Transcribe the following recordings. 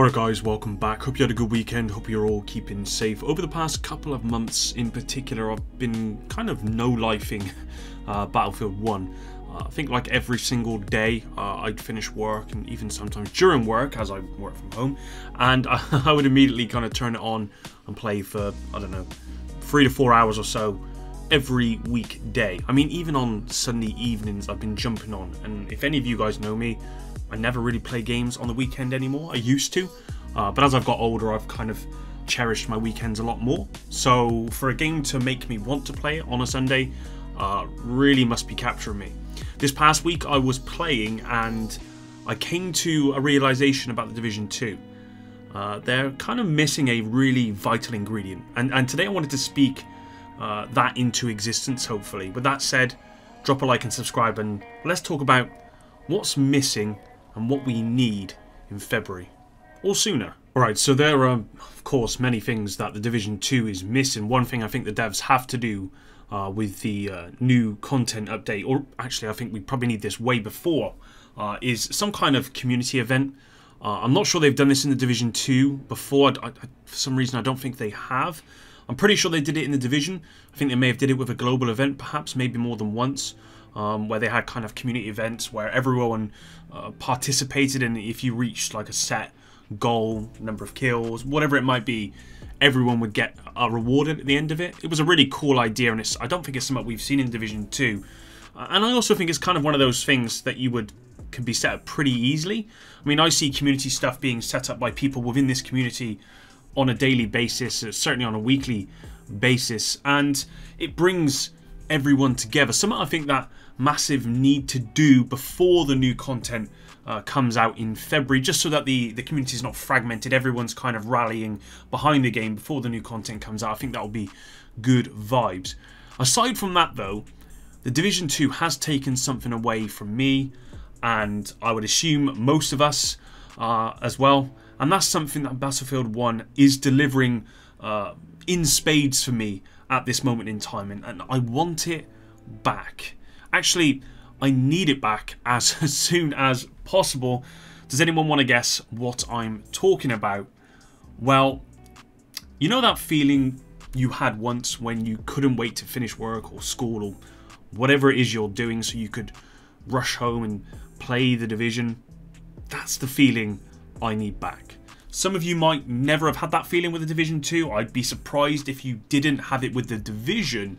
Alright guys, welcome back. Hope you had a good weekend, hope you're all keeping safe. Over the past couple of months in particular, I've been kind of no-lifing Battlefield 1. I think like every single day I'd finish work, and even sometimes during work as I work from home, and I would immediately kind of turn it on and play for, I don't know, 3 to 4 hours or so every weekday. I mean, even on Sunday evenings I've been jumping on, and if any of you guys know me, I never really play games on the weekend anymore. I used to, but as I've got older I've kind of cherished my weekends a lot more. So for a game to make me want to play it on a Sunday really must be capturing me. This past week I was playing and I came to a realization about the Division 2. They're kind of missing a really vital ingredient, and today I wanted to speak that into existence, hopefully. With that said, drop a like and subscribe, and let's talk about what's missing and what we need in February, or sooner. Alright, so there are of course many things that the Division 2 is missing. One thing I think the devs have to do with the new content update, or actually I think we probably need this way before, is some kind of community event. I'm not sure they've done this in the Division 2 before. For some reason I don't think they have. I'm pretty sure they did it in the Division. I think they may have did it with a global event, perhaps, maybe more than once, where they had kind of community events where everyone participated, and if you reached like a set goal, number of kills, whatever it might be, everyone would get rewarded at the end of it. It was a really cool idea, and I don't think it's something we've seen in Division 2. And I also think it's kind of one of those things that can be set up pretty easily. I mean, I see community stuff being set up by people within this community on a daily basis, certainly on a weekly basis, and it brings everyone together. Something I think that massive need to do before the new content comes out in February, just so that the community is not fragmented. Everyone's kind of rallying behind the game before the new content comes out. I think that will be good vibes. Aside from that though, the Division 2 has taken something away from me, and I would assume most of us as well, and that's something that Battlefield 1 is delivering in spades for me at this moment in time, and I want it back. Actually, I need it back as soon as possible. Does anyone want to guess what I'm talking about? Well, you know that feeling you had once when you couldn't wait to finish work or school or whatever it is you're doing so you could rush home and play the Division? That's the feeling I need back. Some of you might never have had that feeling with the Division 2. I'd be surprised if you didn't have it with the Division,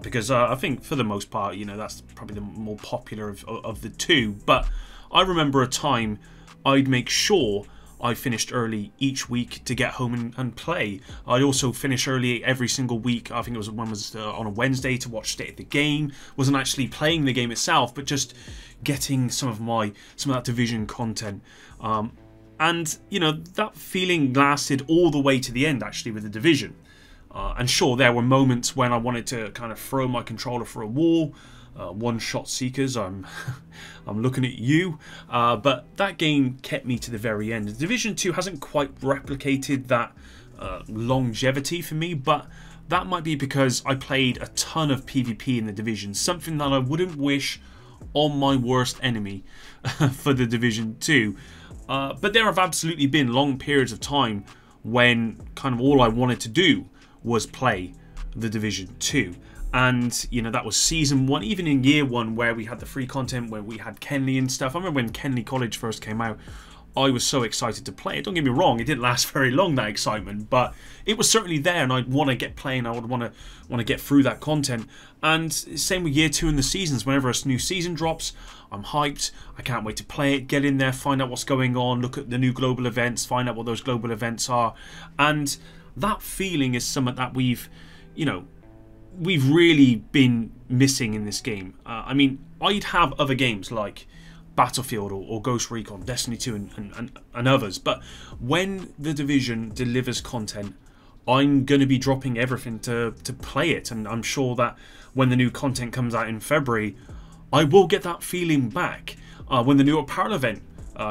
because I think for the most part, you know, that's probably the more popular of the two. But I remember a time I'd make sure I finished early each week to get home and play. I'd also finish early every single week. I think it was one was on a Wednesday to watch State of the Game. Wasn't actually playing the game itself, but just getting some of that Division content. And, you know, that feeling lasted all the way to the end, actually, with the Division. And sure, there were moments when I wanted to kind of throw my controller for a wall. One-shot seekers, I'm looking at you. But that game kept me to the very end. The Division 2 hasn't quite replicated that longevity for me, but that might be because I played a ton of PvP in the Division. Something that I wouldn't wish on my worst enemy for the Division 2. But there have absolutely been long periods of time when kind of all I wanted to do was play the Division 2. And, you know, that was Season 1, even in Year 1 where we had the free content, where we had Kenley and stuff. I remember when Kenley College first came out, I was so excited to play it. Don't get me wrong, it didn't last very long, that excitement, but it was certainly there, and I'd want to get playing. I would want to get through that content. And same with Year 2 in the seasons. Whenever a new season drops, I'm hyped. I can't wait to play it, get in there, find out what's going on, look at the new global events, find out what those global events are. And that feeling is something that we've really been missing in this game. I mean, I'd have other games like Battlefield or Ghost Recon, Destiny 2 and others, but when the Division delivers content, I'm going to be dropping everything to play it. And I'm sure that when the new content comes out in February, I will get that feeling back. When the new apparel event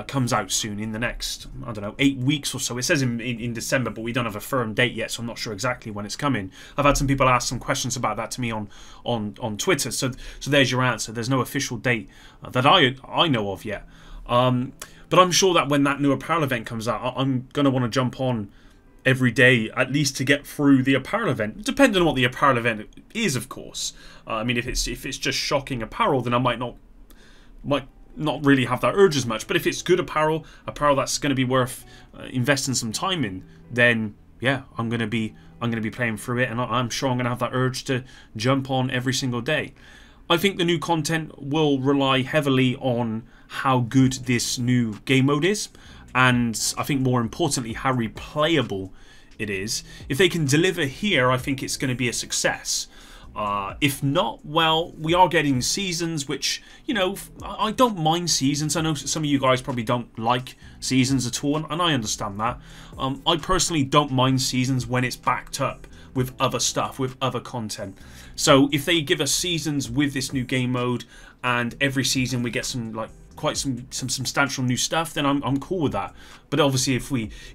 comes out soon, in the next, I don't know, 8 weeks or so. It says in December, but we don't have a firm date yet, so I'm not sure exactly when it's coming. I've had some people ask some questions about that to me on Twitter, so there's your answer. There's no official date that I know of yet. But But I'm sure that when that new apparel event comes out, I'm going to want to jump on every day, at least to get through the apparel event, depending on what the apparel event is, of course. I mean, if it's just shocking apparel, then I might not really have that urge as much. But if it's good apparel that's going to be worth investing some time in, then yeah, I'm going to be playing through it, and I'm sure I'm going to have that urge to jump on every single day. I think the new content will rely heavily on how good this new game mode is, and I think more importantly how replayable it is. If they can deliver here, I think it's going to be a success. If not, well, we are getting seasons, which, you know, I don't mind seasons. I know some of you guys probably don't like seasons at all, and I understand that. I personally don't mind seasons when it's backed up with other stuff, with other content. So if they give us seasons with this new game mode, and every season we get some quite some substantial new stuff, then I'm cool with that. But obviously if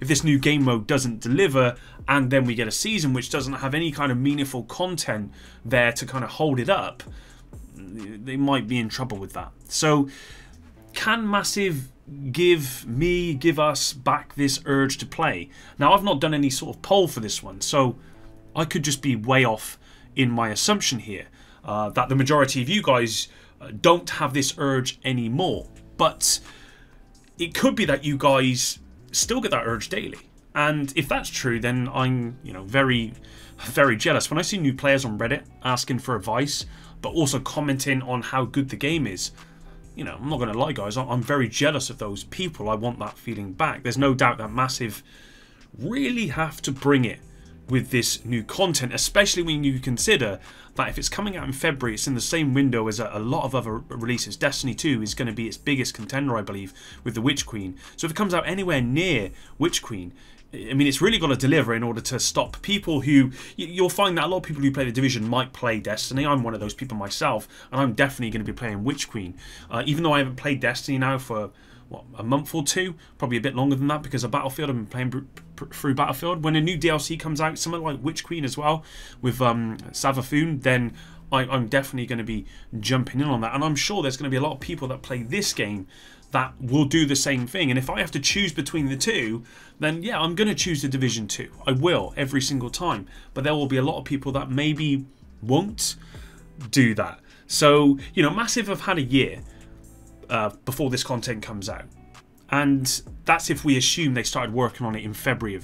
this new game mode doesn't deliver, and then we get a season which doesn't have any kind of meaningful content there to kind of hold it up, they might be in trouble with that. So can Massive give us back this urge to play? Now, I've not done any sort of poll for this one, so I could just be way off in my assumption here, that the majority of you guys don't have this urge anymore. But it could be that you guys still get that urge daily, and if that's true, then I'm, you know, very, very jealous when I see new players on Reddit asking for advice, but also commenting on how good the game is. You know, I'm not going to lie, guys, I'm very jealous of those people. I want that feeling back. There's no doubt that Massive really have to bring it with this new content, especially when you consider that if it's coming out in February, it's in the same window as a lot of other releases. Destiny 2 is going to be its biggest contender, I believe, with the Witch Queen. So if it comes out anywhere near Witch Queen, I mean, it's really got to deliver in order to stop people who... You'll find that a lot of people who play the Division might play Destiny. I'm one of those people myself, and I'm definitely going to be playing Witch Queen. Even though I haven't played Destiny now for, what, a month or two? Probably a bit longer than that, because of Battlefield. I've been playing through Battlefield. When a new DLC comes out, something like Witch Queen as well, with Savathun, then I'm definitely going to be jumping in on that. And I'm sure there's going to be a lot of people that play this game that will do the same thing. And if I have to choose between the two, then yeah, I'm going to choose the Division 2. I will, every single time. But there will be a lot of people that maybe won't do that. So, you know, Massive have had a year before this content comes out. And that's if we assume they started working on it in February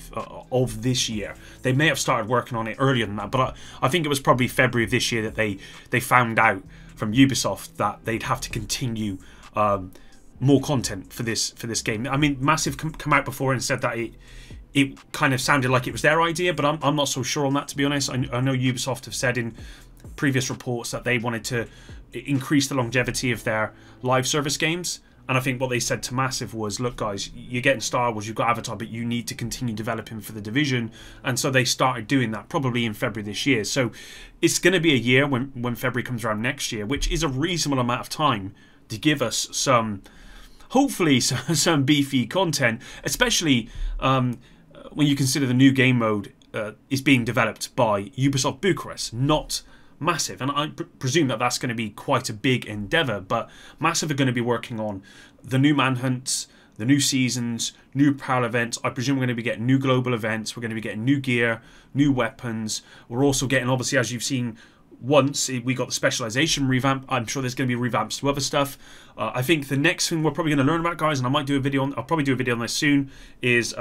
of this year. They may have started working on it earlier than that, but I think it was probably February of this year that they found out from Ubisoft that they'd have to continue more content for this game. I mean, Massive come out before and said that it kind of sounded like it was their idea, but I'm not so sure on that, to be honest. I know Ubisoft have said in previous reports that they wanted to increase the longevity of their live service games. And I think what they said to Massive was, look guys, you're getting Star Wars, you've got Avatar, but you need to continue developing for the Division. And so they started doing that probably in February this year. So it's going to be a year when February comes around next year, which is a reasonable amount of time to give us some, hopefully some beefy content, especially when you consider the new game mode is being developed by Ubisoft Bucharest, not Massive. And I presume that that's going to be quite a big endeavour, but Massive are going to be working on the new Manhunts, the new seasons, new apparel events. I presume we're going to be getting new global events, we're going to be getting new gear, new weapons. We're also getting, obviously, as you've seen, once we got the specialization revamp, I'm sure there's going to be revamps to other stuff. I think the next thing we're probably going to learn about, guys, and I might do a video on, I'll probably do a video on this soon, is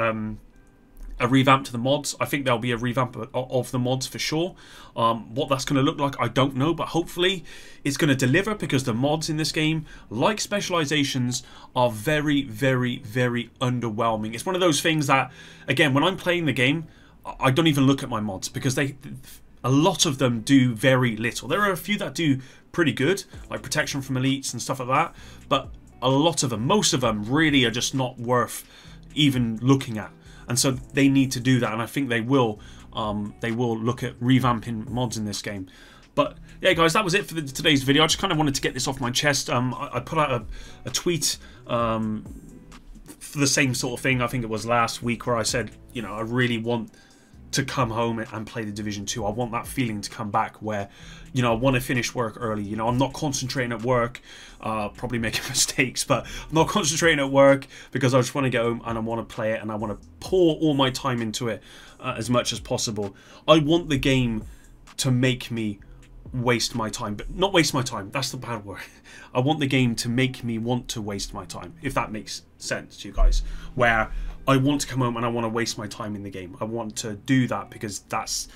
a revamp to the mods. I think there'll be a revamp of the mods for sure. What that's going to look like, I don't know, but hopefully it's going to deliver, because the mods in this game, like specializations, are very, very, very underwhelming. It's one of those things that, again, when I'm playing the game, I don't even look at my mods, because a lot of them do very little. There are a few that do pretty good, like protection from elites and stuff like that, but a lot of them, most of them, really are just not worth even looking at. And so they need to do that, and I think they will look at revamping mods in this game. But yeah, guys, that was it for today's video. I just kind of wanted to get this off my chest. I put out a tweet for the same sort of thing. I think it was last week, where I said, you know, I really want to come home and play the Division 2. I want that feeling to come back where, you know, I want to finish work early. You know, I'm not concentrating at work, probably making mistakes, but I'm not concentrating at work because I just want to get home and I want to play it and I want to pour all my time into it as much as possible. I want the game to make me waste my time, but not waste my time. That's the bad word. I want the game to make me want to waste my time, if that makes sense to you guys, where I want to come home and I want to waste my time in the game. I want to do that because that's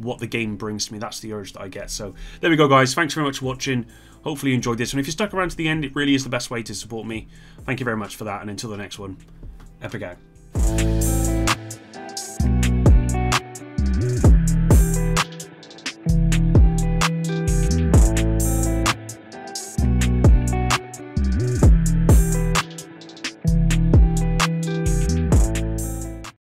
what the game brings to me. That's the urge that I get. So there we go, guys. Thanks very much for watching. Hopefully you enjoyed this one. If you stuck around to the end, it really is the best way to support me. Thank you very much for that, and until the next one, epic out.